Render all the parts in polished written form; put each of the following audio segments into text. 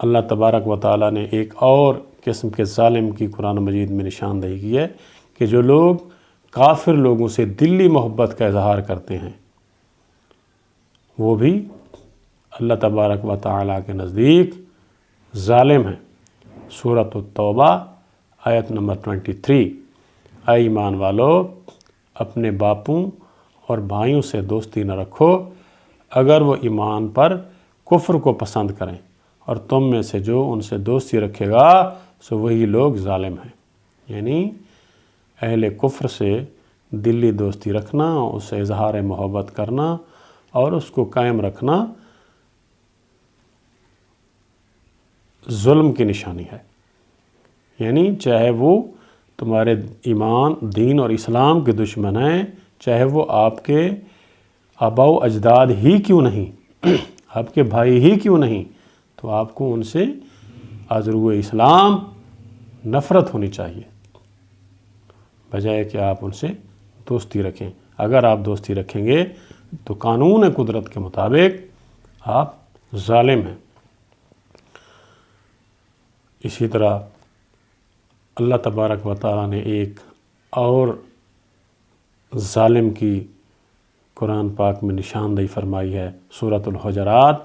اللہ تبارک و تعالیٰ نے ایک اور قسم کے ظالم کی قرآن مجید میں نشاندہی کی ہے کہ جو لوگ کافر لوگوں سے دلی محبت کا اظہار کرتے ہیں وہ بھی اللہ تبارک و تعالیٰ کے نزدیک ظالم ہیں۔ سورۃ التوبہ آیت نمبر 23۔ اے ایمان والو، اپنے باپوں اور بھائیوں سے دوستی نہ رکھو اگر وہ ایمان پر کفر کو پسند کریں، اور تم میں سے جو ان سے دوستی رکھے گا سو وہی لوگ ظالم ہیں۔ یعنی اہل کفر سے دلی دوستی رکھنا، اس سے اظہار محبت کرنا اور اس کو قائم رکھنا ظلم کی نشانی ہے۔ یعنی چاہے وہ تمہارے ایمان، دین اور اسلام کے دشمن ہیں، چاہے وہ آپ کے آباء و اجداد ہی کیوں نہیں، آپ کے بھائی ہی کیوں نہیں، تو آپ کو ان سے از روئے اسلام نفرت ہونی چاہیے، بجائے کہ آپ ان سے دوستی رکھیں۔ اگر آپ دوستی رکھیں گے تو قانون قدرت کے مطابق آپ ظالم ہیں۔ اسی طرح اللہ تبارک و تعالیٰ نے ایک اور ظالم کی قرآن پاک میں نشاندہی فرمائی ہے، سورۃ الحجرات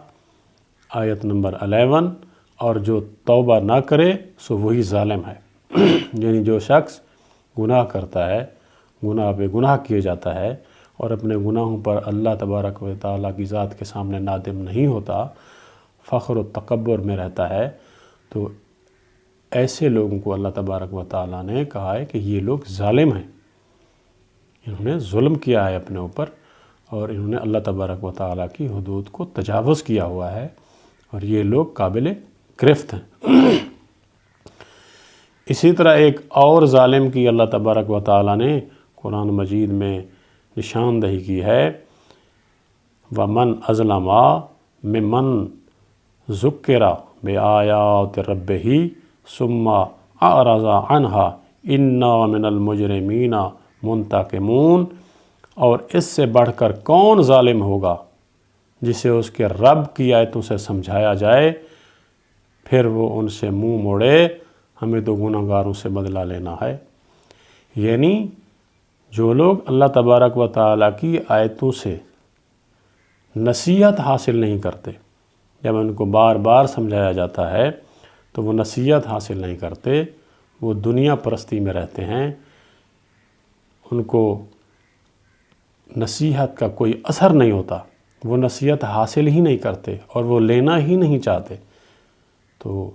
آیت نمبر 11۔ اور جو توبہ نہ کرے سو وہی ظالم ہے۔ یعنی جو شخص گناہ کرتا ہے، گناہ پہ گناہ کیے جاتا ہے اور اپنے گناہوں پر اللہ تبارک و تعالیٰ کی ذات کے سامنے نادم نہیں ہوتا، فخر و تکبر میں رہتا ہے، تو ایسے لوگوں کو اللہ تبارک و تعالیٰ نے کہا ہے کہ یہ لوگ ظالم ہیں، انہوں نے ظلم کیا ہے اپنے اوپر، اور انہوں نے اللہ تبارک و تعالیٰ کی حدود کو تجاوز کیا ہوا ہے، اور یہ لوگ قابل گرفت ہیں۔ اسی طرح ایک اور ظالم کی اللہ تبارک و تعالیٰ نے قرآن مجید میں نشاندہی کی ہے، وَمَنْ أَظْلَمَ مِمَّنْ ذُكِّرَ بِآيَاتِ رَبِّهِ ثُمَّ أَعْرَضَ عَنْهَا إِنَّا مِنَ الْمُجْرِمِينَ مُنْتَقِمُونَ۔ اور اس سے بڑھ کر کون ظالم ہوگا جسے اس کے رب کی آیتوں سے سمجھایا جائے پھر وہ ان سے منہ موڑے، ہمیں تو گناہ گاروں سے بدلہ لینا ہے۔ یعنی جو لوگ اللہ تبارک و تعالیٰ کی آیتوں سے نصیحت حاصل نہیں کرتے، جب ان کو بار بار سمجھایا جاتا ہے تو وہ نصیحت حاصل نہیں کرتے، وہ دنیا پرستی میں رہتے ہیں، ان کو نصیحت کا کوئی اثر نہیں ہوتا، وہ نصیحت حاصل ہی نہیں کرتے اور وہ لینا ہی نہیں چاہتے، تو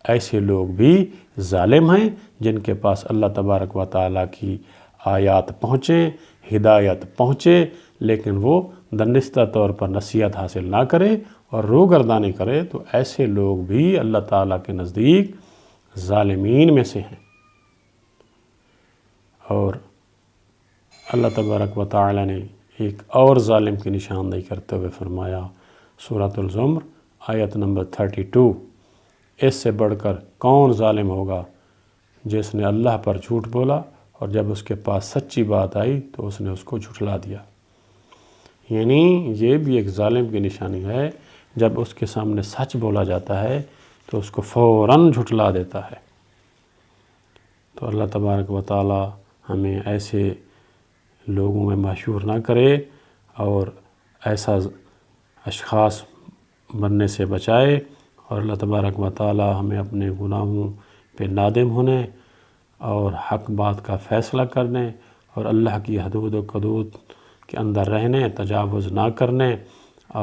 ایسے لوگ بھی ظالم ہیں جن کے پاس اللہ تبارک و تعالیٰ کی آیات پہنچیں، ہدایت پہنچے، لیکن وہ دانستہ طور پر نصیحت حاصل نہ کرے اور روگردانی کرے، تو ایسے لوگ بھی اللہ تعالیٰ کے نزدیک ظالمین میں سے ہیں۔ اور اللہ تبارک و تعالیٰ نے ایک اور ظالم کی نشاندہی کرتے ہوئے فرمایا، سورۃ الزمر آیت نمبر 32، اس سے بڑھ کر کون ظالم ہوگا جس نے اللہ پر جھوٹ بولا اور جب اس کے پاس سچی بات آئی تو اس نے اس کو جھٹلا دیا۔ یعنی یہ بھی ایک ظالم کی نشانی ہے، جب اس کے سامنے سچ بولا جاتا ہے تو اس کو فوراً جھٹلا دیتا ہے۔ تو اللہ تبارک و تعالی ہمیں ایسے لوگوں میں محشور نہ کرے اور ایسا اشخاص بننے سے بچائے، اور اللہ تبارک و تعالی ہمیں اپنے گناہوں پہ نادم ہونے اور حق بات کا فیصلہ کرنے اور اللہ کی حدود و قدود کے اندر رہنے، تجاوز نہ کرنے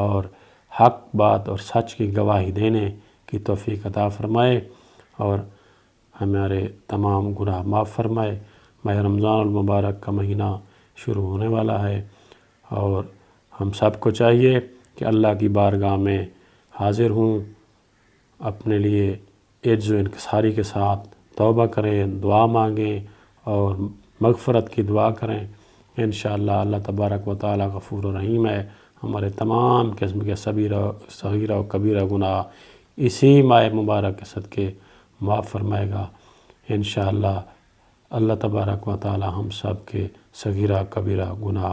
اور حق بات اور سچ کی گواہی دینے کی توفیق عطا فرمائے، اور ہمارے تمام گناہ معاف فرمائے۔ ماہ رمضان المبارک کا مہینہ شروع ہونے والا ہے، اور ہم سب کو چاہیے کہ اللہ کی بارگاہ میں حاضر ہوں، اپنے لیے عجز و انکساری کے ساتھ توبہ کریں، دعا مانگیں اور مغفرت کی دعا کریں۔ انشاءاللہ اللہ تبارک و تعالی غفور و رحیم ہے، ہمارے تمام قسم کے صغیرہ و کبیرہ گناہ اسی ماہ مبارک کے صدقے معاف فرمائے گا۔ انشاءاللہ اللہ تبارک و تعالی ہم سب کے صغیرہ کبیرہ گناہ